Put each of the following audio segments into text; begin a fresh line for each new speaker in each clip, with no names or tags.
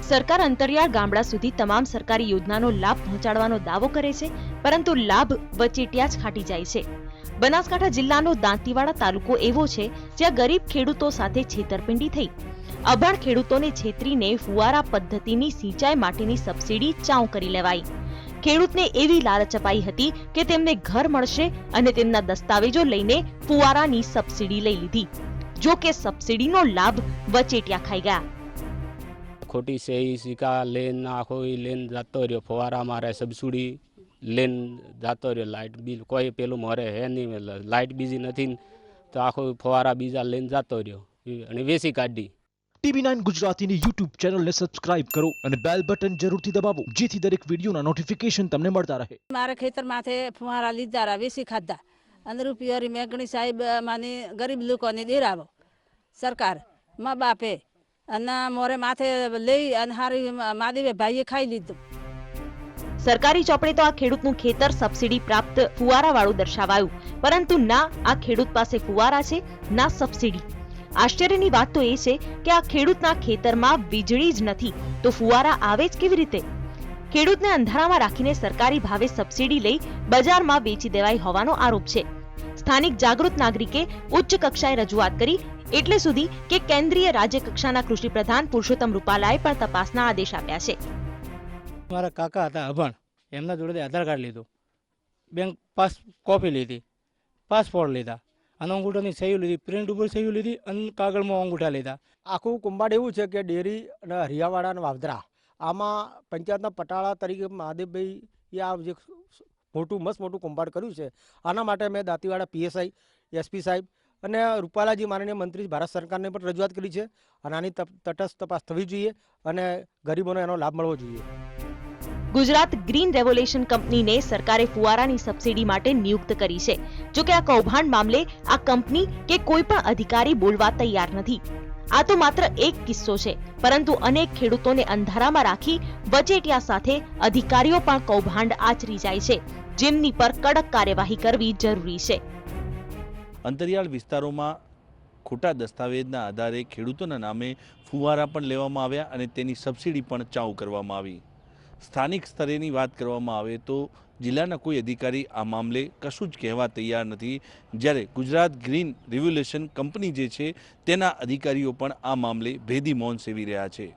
સરકાર અંતરિયાળ ગામડા સુધી તમામ સરકારી યોજનાનો લાભ પહોંચાડવાનો દાવો કરે છે, પરંતુ લાભ વચેટિયા જ ખાટી જાય છે। બનાસકાંઠા જિલ્લાનો દાંતીવાડા તાલુકો એવો છે જ્યાં ગરીબ ખેડૂતો સાથે છેતરપિંડી થઈ। અભણ ખેડૂતોને છેતરીને ફુવારા પદ્ધતિની સિંચાઈ માટેની સબસિડી ચાઉ કરી લેવાઈ। ખેડૂતને એવી લાલચ અપાઈ હતી કે તેમને ઘર મળશે અને તેમના દસ્તાવેજો લઈને ફુવારાની સબસિડી લઈ લીધી। જો કે સબસિડીનો લાભ વચેટિયા ખાઈ ગયા।
खोटी सही सिक्का लेन आखो लेन जातो रहो फवारा मारे सब्सिडी लेन जातो रहो लाइट बिल कोई पेलू मरे है नहीं लाइट बीजी नहीं तो आखो फवारा बीजा लेन जातो रहो અને વેસી કાઢી।
TV9 ગુજરાતીની YouTube ચેનલને સબસ્ક્રાઇબ કરો અને બેલ બટન જરૂરથી દબાવો જેથી દરેક વિડિયોના નોટિફિકેશન તમને મળતા રહે।
મારા ખેતર માથે ફુવારા લીધા વેસી ખાધા અને રૂપિયા મેઘણી સાહેબ માને ગરીબ લોકોને દેરાવો સરકાર મા બાપે અને મોરે માથે લઈ અને હારી માદેવે ભાઈએ ખાઈ લીધું।
સરકારી ચોપડે તો આ ખેડૂતનું ખેતર સબસિડી પ્રાપ્ત ફુવારાવાળું દર્શાવાયું, પરંતુ ના આ ખેડૂત પાસે ફુવારા છે ના સબસિડી। આશ્ચર્યની વાત તો એ છે કે આ ખેડૂતના ખેતરમાં વીજળી જ નથી તો ફુવારા આવે જ કેવી રીતે? ખેડૂતને અંધારામાં રાખીને સરકારી ભાવે સબસિડી લઈ બજારમાં વેચી દેવાઈ હોવાનો આરોપ છે। સ્થાનિક જાગૃત નાગરિકે ઉચ્ચ કક્ષાએ રજૂઆત કરી એટલે સુધી કે કેન્દ્રીય રાજ્ય કક્ષાના કૃષિ પ્રધાન પુરુષોત્તમ રૂપાલાએ પણ તપાસના આદેશ આપ્યા છે।
મારા કાકા હતા અભણ, એમના જોડે આધાર કાર્ડ લીધું, બેંક પાસ કોપી લીધી, પાસપોર્ટ લીધા અને અંગૂઠાની સહી લીધી, પ્રિન્ટ ઉપર સહી લીધી અને કાગળમાં અંગૂઠા લીધા।
આખું કુંભાડ એવું છે કે ડેરી અને હરિયાવાડા અને વાવદરા આમાં પંચાયતના પટાળા તરીકે મહાદેવભાઈ આ જે મોટું મસ્ત મોટું કુંભાડ કર્યું છે। આના માટે મેં દાંતીવાડા PSI SP સાહેબ અને રૂપાલાજી માનનીય મંત્રી ભારત સરકારને પણ રજૂઆત કરી છે અને આની તટસ્થ તપાસ થવી જોઈએ અને ગરીબોને એનો લાભ મળવો જોઈએ।
ગુજરાત ગ્રીન રેવોલ્યુશન કંપનીને સરકારે ફુવારાની સબસિડી માટે નિયુક્ત કરી છે। જો કે આ કૌભાંડ મામલે આ કંપની કે કોઈ પણ અધિકારી બોલવા તૈયાર નથી। આ તો માત્ર એક કિસ્સો છે, પરંતુ અનેક ખેડૂતોને અંધારામાં રાખી વચેટિયા સાથે અધિકારીઓ પણ કૌભાંડ આચરી જાય છે, જેમની પર કડક કાર્યવાહી કરવી જરૂરી છે।
અંતરિયાળ વિસ્તારોમાં ખોટા દસ્તાવેજના આધારે ખેડૂતોના નામે ફુવારા પણ લેવામાં આવ્યા અને તેની સબસિડી પણ ચાઉ કરવામાં આવી। સ્થાનિક સ્તરેની વાત કરવામાં આવે તો જિલ્લાના કોઈ અધિકારી આ મામલે કશું જ કહેવા તૈયાર નથી, જ્યારે ગુજરાત ગ્રીન રેવોલ્યુશન કંપની જે છે તેના અધિકારીઓ પણ આ મામલે ભેદી મૌન સેવી રહ્યા છે।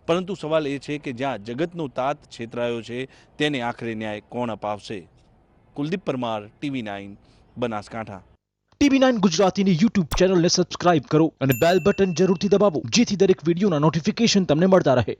પરંતુ સવાલ એ છે કે જ્યાં જગતનો તાત છેતરાયો છે તેને આખરે ન્યાય કોણ અપાવશે? કુલદીપ પરમાર, TV9 બનાસકાંઠા।
TV9 ગુજરાતીની YouTube ચેનલને સબસ્ક્રાઇબ કરો અને બેલ બટન જરૂરથી દબાવો જેથી દરેક વિડિયોના નોટિફિકેશન તમને મળતા રહે।